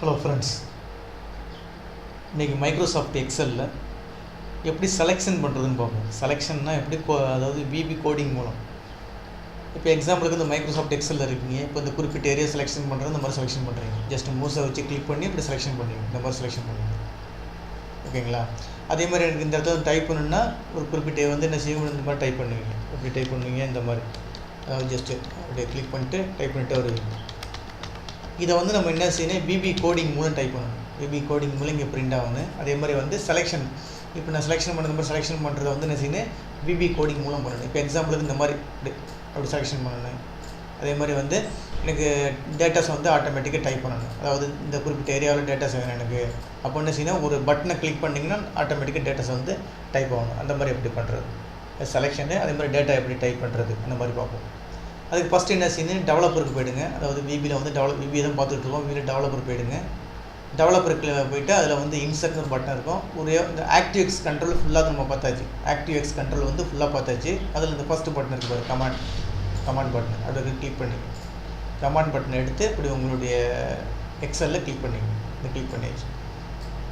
Hello friends, இன்னைக்கு Microsoft எக்ஸலில் எப்படி selection பண்ணுறதுன்னு பார்ப்போம். செலெக்ஷன்னா எப்படி அதாவது விபி கோடிங் மூலம். இப்போ எக்ஸாம்பிளுக்கு இந்த மைக்ரோசாஃப்ட் எக்ஸலில் இருக்கீங்க. இப்போ இந்த குறிப்பிட்ட ஏரியா செலெக்ஷன் பண்ணுறது இந்த மாதிரி செலெக்ஷன் பண்ணுறீங்க. ஜஸ்ட் மூஸை வச்சு கிளிக் பண்ணி இப்படி செலெக்ஷன் பண்ணுவீங்க. இந்த மாதிரி செலெக்ஷன் பண்ணுவீங்க. ஓகேங்களா? அதே மாதிரி எனக்கு இந்த இடத்துல டைப் பண்ணணுன்னா ஒரு குறிப்பிட்ட வந்து என்ன செய்யணும், இந்த மாதிரி டைப் பண்ணுவீங்க. எப்படி டைப் பண்ணுவீங்க, இந்த மாதிரி அதாவது ஜஸ்ட்டு அப்படியே கிளிக் பண்ணிட்டு டைப் பண்ணிட்டு வருவீங்க. இதை வந்து நம்ம என்ன செய்யணும், விபி கோடிங் மூலம் டைப் பண்ணணும். விபி கோடிங் மூலம் இங்கே பிரிண்ட் ஆகணும். அதே மாதிரி வந்து செலெக்ஷன், இப்போ நான் செலெக்ஷன் பண்ணுற மாதிரி செலெக்ஷன் பண்ணுறதை வந்து என்ன செய்யணும், விபி கோடிங் மூலம் பண்ணணும். இப்போ எக்ஸாம்பிளுக்கு இந்த மாதிரி அப்படி செலெக்ஷன் பண்ணணும். அதே மாதிரி வந்து எனக்கு டேட்டாஸ் வந்து ஆட்டோமேட்டிக்காக டைப் பண்ணணும். அதாவது இந்த குறிப்பிட்ட ஏரியாவில் டேட்டாஸ் வேணும் எனக்கு. அப்போ என்ன செய்யணும், ஒரு பட்டனை கிளிக் பண்ணிங்கன்னா ஆட்டோமேட்டிக்காக டேட்டாஸ் வந்து டைப் ஆகணும். அந்த மாதிரி எப்படி பண்ணுறது செலெக்ஷனு, அதே மாதிரி டேட்டா எப்படி டைப் பண்ணுறது அந்த மாதிரி பார்ப்போம். அதுக்கு ஃபஸ்ட்டு என்ன செய்யணும், டெவலப்பருக்கு போய்டுங்க. அதாவது விபியில் வந்து விபி தான் பார்த்துட்டு இருக்கோம். விபியில் டெவலப்பர் போய்டுங்க. டெவலப்பருக்கு போய்ட்டு அதில் வந்து இன்சர்ட்னு ஒரு பட்டன் இருக்கும். ஒரு இந்த ஆக்டிவ்எக்ஸ் கண்ட்ரோல் ஃபுல்லாக நம்ம பார்த்தாச்சு. ஆக்டிவ்எக்ஸ் கண்ட்ரோல் வந்து ஃபுல்லாக பார்த்தாச்சு. அதில் இந்த ஃபஸ்ட்டு பட்டன் இருக்குது பாரு, கமாண்ட் பட்டன். அதை கிளிக் பண்ணி கமாண்ட் பட்டனை எடுத்து இப்படி உங்களுடைய எக்ஸலில் கிளிக் பண்ணிங்க. இந்த கிளிக் பண்ணியாச்சு.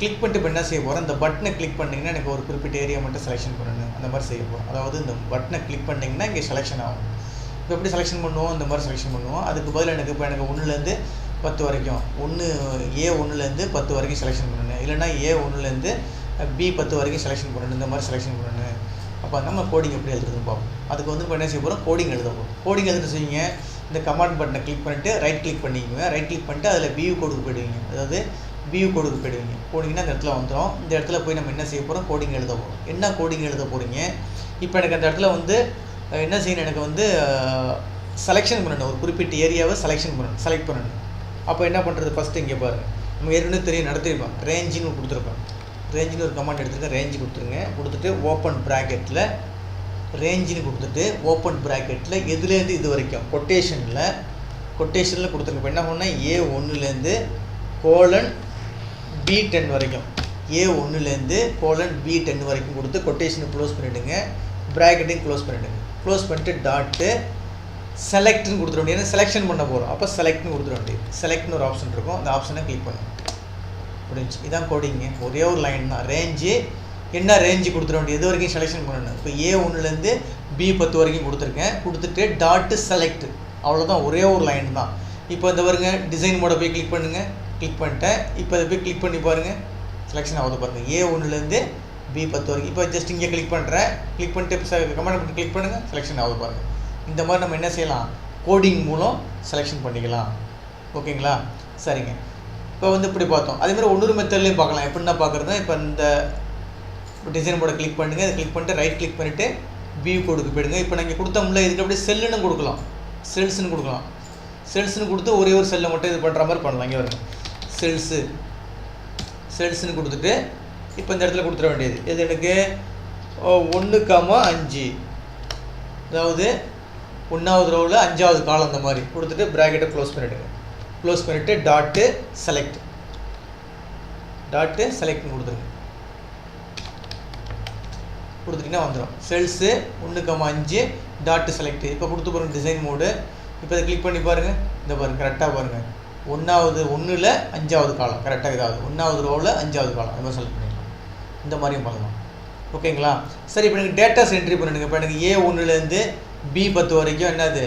கிளிக் பண்ணிட்டு இப்போ என்ன செய்ய போகிறோம், இந்த பட்டனை கிளிக் பண்ணிங்கன்னா எனக்கு ஒரு குறிப்பிட்ட ஏரியா மட்டும் செலெக்ஷன் பண்ணணும். அந்த மாதிரி செய்ய போகிறோம். அதாவது இந்த பட்டனை கிளிக் பண்ணிங்கன்னா இங்கே செலெக்ஷன் ஆகும். இப்போ எப்படி செலெக்ஷன் பண்ணுவோம், இந்த மாதிரி செலெக்ஷன் பண்ணுவோம். அதுக்கு பதில் எனக்கு இப்போ எனக்கு 1லேருந்து 10 வரைக்கும், A1லேருந்து 10 வரைக்கும் செலெக்ஷன் பண்ணணும். இல்லைனா A1லேருந்து B10 வரைக்கும் செலெக்ஷன் பண்ணணும். இந்த மாதிரி செலெக்ஷன் பண்ணணும். அப்போ நம்ம கோடிங் எப்படி எழுதுறதுன்னு பார்ப்போம். அதுக்கு வந்து இப்போ என்ன செய்ய போகிறோம், கோடிங் எழுத போகிறோம். கோடிங் எழுதுட்டு செய்யுங்க. இந்த கமாண்ட் பட்டனை கிளிக் பண்ணிட்டு ரைட் கிளிக் பண்ணிக்குங்க. ரைட் கிளிக் பண்ணிட்டு அதில் வியூ கோடுக்கு போயிடுவீங்க. அதாவது வியூ கோடுக்கு போயிடுவீங்க. போனீங்கன்னா அந்த இடத்துல வந்துடும். இந்த இடத்துல போய் நம்ம என்ன செய்ய போகிறோம், கோடிங் எழுத போகிறோம். என்ன கோடிங் எழுத போகிறீங்க, இப்போ எனக்கு அந்த இடத்துல வந்து என்ன செய்யணும், எனக்கு வந்து செலெக்ஷன் பண்ணணும். ஒரு குறிப்பிட்ட ஏரியாவை செலக்ட் பண்ணணும். அப்போ என்ன பண்ணுறது, ஃபஸ்ட்டு இங்கே பாருங்கள். நம்ம ஏற்கனவே தெரியும், நடத்திருப்போம். ரேஞ்சின்னு கொடுத்துருப்பேன். ரேஞ்சின்னு ஒரு கமாண்ட் எடுத்துருக்கேன். ரேஞ்சு கொடுத்துருங்க. கொடுத்துட்டு ஓப்பன் ப்ராக்கெட்டில் ரேஞ்சின்னு கொடுத்துட்டு ஓப்பன் ப்ராக்கெட்டில் எதுலேருந்து இது வரைக்கும் கொட்டேஷனில் கொடுத்துருங்க. இப்போ என்ன பண்ணால் A1லேருந்து B10 வரைக்கும், A1லேருந்து B10 வரைக்கும் கொடுத்து கொட்டேஷனை க்ளோஸ் பண்ணிவிடுங்க. ப்ராக்கெட்டையும் க்ளோஸ் பண்ணிவிடுங்க. க்ளோஸ் பண்ணிட்டு டாட்டு செலக்ட்னு கொடுத்துட வேண்டியது. ஏன்னா செலெக்ஷன் பண்ண போகிறோம். அப்போ செலக்ட்னு கொடுத்துட வேண்டியது. செலக்ட்னு ஒரு ஆப்ஷன் இருக்கும். அந்த ஆப்ஷனை கிளிக் பண்ணுங்க. முடிஞ்சு. இதான் கோடிங்க. ஒரே ஒரு லைன் தான். ரேஞ்சு என்ன ரேஞ்சு கொடுத்துட வேண்டியது, எது வரைக்கும் செலெக்ஷன் பண்ணணும். இப்போ A1லேருந்து B10 வரைக்கும் கொடுத்துருக்கேன். கொடுத்துட்டு டாட்டு செலக்ட், அவ்வளோதான். ஒரே ஒரு லைன் தான். இப்போ இந்த பாருங்க, டிசைன் மோட போய் கிளிக் பண்ணுங்கள். கிளிக் பண்ணிட்டேன். இப்போ அதை போய் கிளிக் பண்ணி பாருங்கள், செலெக்ஷன் ஆகுது பாருங்கள். A1லேருந்து B10 வரைக்கும். இப்போ ஜஸ்ட் இங்கே கிளிக் பண்ணுறேன். கிளிக் பண்ணிட்டு கமெண்ட் பண்ணி கிளிக் பண்ணுங்கள், செலெக்ஷன் ஆகுது பாருங்கள். இந்த மாதிரி நம்ம என்ன செய்யலாம், கோடிங் மூலம் செலெக்ஷன் பண்ணிக்கலாம். ஓகேங்களா? சரிங்க. இப்போ வந்து இப்படி பார்த்தோம். அதேமாதிரி இன்னொரு மெத்தட்லேயும் பார்க்கலாம். எப்படின்னா பார்க்குறதுனா, இப்போ இந்த டிசைன் போர்டை கிளிக் பண்ணுங்கள். அதை கிளிக் பண்ணிட்டு ரைட் கிளிக் பண்ணிவிட்டு வியூ கோடுக்கு போயிடுங்க. இப்போ நீங்கள் கொடுத்தோம்ல, இதுக்கு அப்படியே செல்லுன்னு கொடுக்கலாம், செல்ஸ்ன்னு கொடுக்கலாம். செல்ஸ்ன்னு கொடுத்து ஒரே ஒரு செல்லை மட்டும் இது பண்ணுற மாதிரி பண்ணலாம். இங்கே வருங்க, செல்ஸ்ன்னு கொடுத்துட்டு இப்போ இந்த இடத்துல கொடுத்துட வேண்டியது. இது எனக்கு 1,5, அதாவது 1வது ரோவில் 5வது காலம் அந்த மாதிரி கொடுத்துட்டு ப்ராக்கெட்டை க்ளோஸ் பண்ணிவிடுங்க. க்ளோஸ் பண்ணிவிட்டு டாட்டு செலக்ட்னு கொடுத்துருங்க. கொடுத்துட்டிங்கன்னா வந்துடும். Cells 1,5 dot select. இப்போ கொடுத்து பாருங்கள் டிசைன் மோடு. இப்போ இதை கிளிக் பண்ணி பாருங்கள். இந்த பாருங்கள், கரெக்டாக பாருங்கள். 1ல் 5வது காலம் கரெக்டாக இதாவது 1வது ரோவில் 5வது காலம் அது மாதிரி செலக்ட் பண்ணிக்கலாம். இந்த மாதிரியும் பண்ணலாம். ஓகேங்களா? சரி, இப்போ எனக்கு டேட்டாஸ் என்ட்ரி பண்ணிடுங்க. இப்போ எனக்கு A1லேருந்து B10 வரைக்கும் என்னது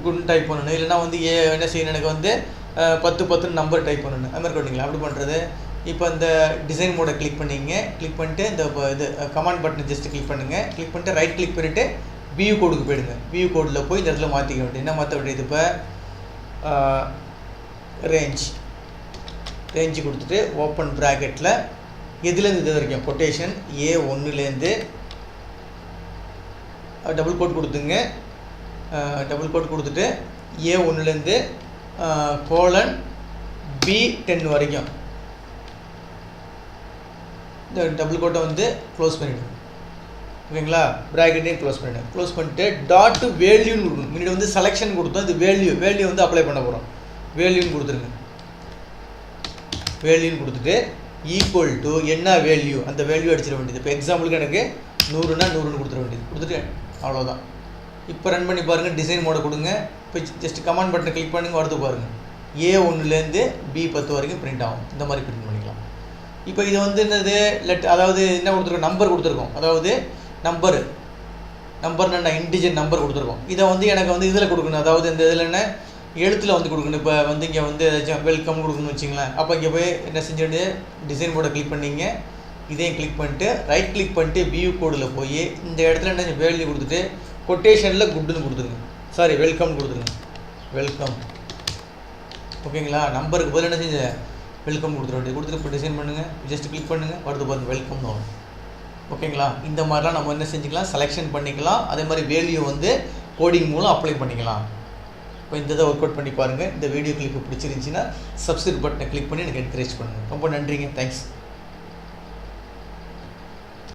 குட் டைப் பண்ணணும். இல்லைனா வந்து என்ன செய்யணும், எனக்கு வந்து 10 நம்பர் டைப் பண்ணணும். அது மாதிரி கொட்டிங்களா? அப்படி பண்ணுறது. இப்போ இந்த டிசைன் மோடை கிளிக் பண்ணிங்க. கிளிக் பண்ணிட்டு இந்த இது கமாண்ட் பட்டனை ஜஸ்ட்டு கிளிக் பண்ணுங்கள். கிளிக் பண்ணிட்டு ரைட் கிளிக் பண்ணிவிட்டு வியூ கோடுக்கு போயிடுங்க. வியூ கோடில் போய் இந்த இடத்துல மாற்றிக்க வேண்டியது. என்ன மாற்ற வேண்டியது, இப்போ ரேஞ்சு கொடுத்துட்டு ஓப்பன் ப்ராக்கெட்டில் எதுலேருந்து இது வரைக்கும் கொட்டேஷன் A1லேருந்து டபுள் கோட் கொடுத்துங்க. டபுள் கோட் கொடுத்துட்டு A1லேருந்து B10 வரைக்கும் இந்த டபுள் கோட்டை வந்து க்ளோஸ் பண்ணிவிடுங்க. ஓகேங்களா? ப்ராக்கெட்டையும் க்ளோஸ் பண்ணிவிடுங்க. க்ளோஸ் பண்ணிட்டு டாட்டு வேல்யூன்னு கொடுக்கணும். முன்னாடி வந்து செலெக்ஷன் கொடுத்தோம். இது வேல்யூ வந்து அப்ளை பண்ண போகிறோம். வேல்யூன்னு கொடுத்துருங்க. வேல்யூன்னு கொடுத்துட்டு ஈக்குவல் டு என்ன வேல்யூ, அந்த வேல்யூ அடிச்சிட வேண்டியது. இப்போ எக்ஸாம்பிளுக்கு எனக்கு 100னா 100ன்னு கொடுத்துட வேண்டியது. கொடுத்துட்டு அவ்வளோதான். இப்போ ரன் பண்ணி பாருங்கள். டிசைன் மோட கொடுங்க. இப்போ ஜஸ்ட் கமாண்ட் பட்டனை கிளிக் பண்ணுங்கள். அடுத்து பாருங்கள், A1லேருந்து B10 வரைக்கும் பிரிண்ட் ஆகும். இந்த மாதிரி பிரிண்ட் பண்ணிக்கலாம். இப்போ இது வந்து என்னது அதாவது என்ன கொடுத்துருக்கோம், நம்பர் கொடுத்துருக்கோம். அதாவது நம்பர்னா இன்டிஜர் நம்பர் கொடுத்துருக்கோம். இதை வந்து எனக்கு வந்து இதில் கொடுக்கணும். அதாவது இந்த இதில் என்ன எழுத்தில் வந்து கொடுக்கணும். இப்போ வந்து இங்கே வந்து ஏதாச்சும் வெல்கம் கொடுக்கணும்னு வச்சிங்களேன். அப்போ இங்கே போய் என்ன செஞ்சுட்டு டிசைன் போர்டை கிளிக் பண்ணிங்க. இதையும் கிளிக் பண்ணிட்டு ரைட் கிளிக் பண்ணிட்டு வியூ கோடில் போய் இந்த இடத்துல என்ன வேல்யூ கொடுத்துட்டு கொட்டேஷனில் குட்டுன்னு கொடுத்துருங்க. சாரி, வெல்கம்னு கொடுத்துருங்க. வெல்கம். ஓகேங்களா? நம்பருக்கு பதில் என்ன செஞ்ச வெல்கம் கொடுத்துருவோம். கொடுத்துட்டு இப்போ டிசைன் பண்ணுங்கள். ஜஸ்ட் கிளிக் பண்ணுங்கள். வருது பாருங்க, வெல்கம்னு வரும். ஓகேங்களா? இந்த மாதிரிலாம் நம்ம என்ன செஞ்சுக்கலாம், செலெக்ஷன் பண்ணிக்கலாம். அதே மாதிரி வேல்யூ வந்து கோடிங் மூலம் அப்ளை பண்ணிக்கலாம். இப்போ இந்த இதை ஒர்க் அவுட் பண்ணி பாருங்கள். இந்த வீடியோ கிளிப்பு பிடிச்சிருந்துச்சின்னா சப்ஸ்கிரைப் பட்டனை கிளிக் பண்ணி எனக்கு என்கரேஜ் பண்ணுங்கள். ரொம்ப நன்றிங்க. தேங்க்ஸ்.